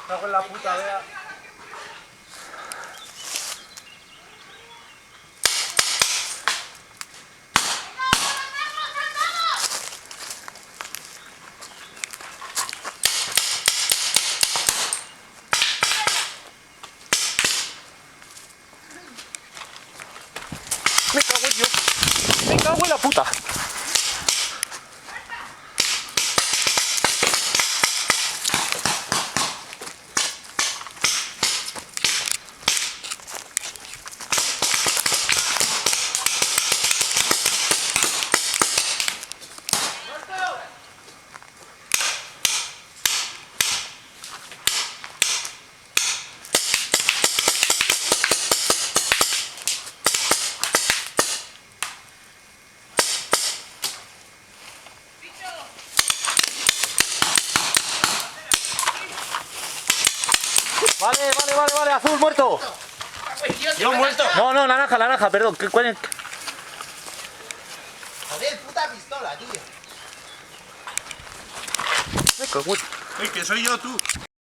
cago en la puta, vea. Me cago en Dios. Me cago en la puta. Vale, azul muerto. Yo muerto. No, naranja, perdón. ¿Cuál es? Joder, puta pistola, tío. Me cago en... Es que soy yo, tú.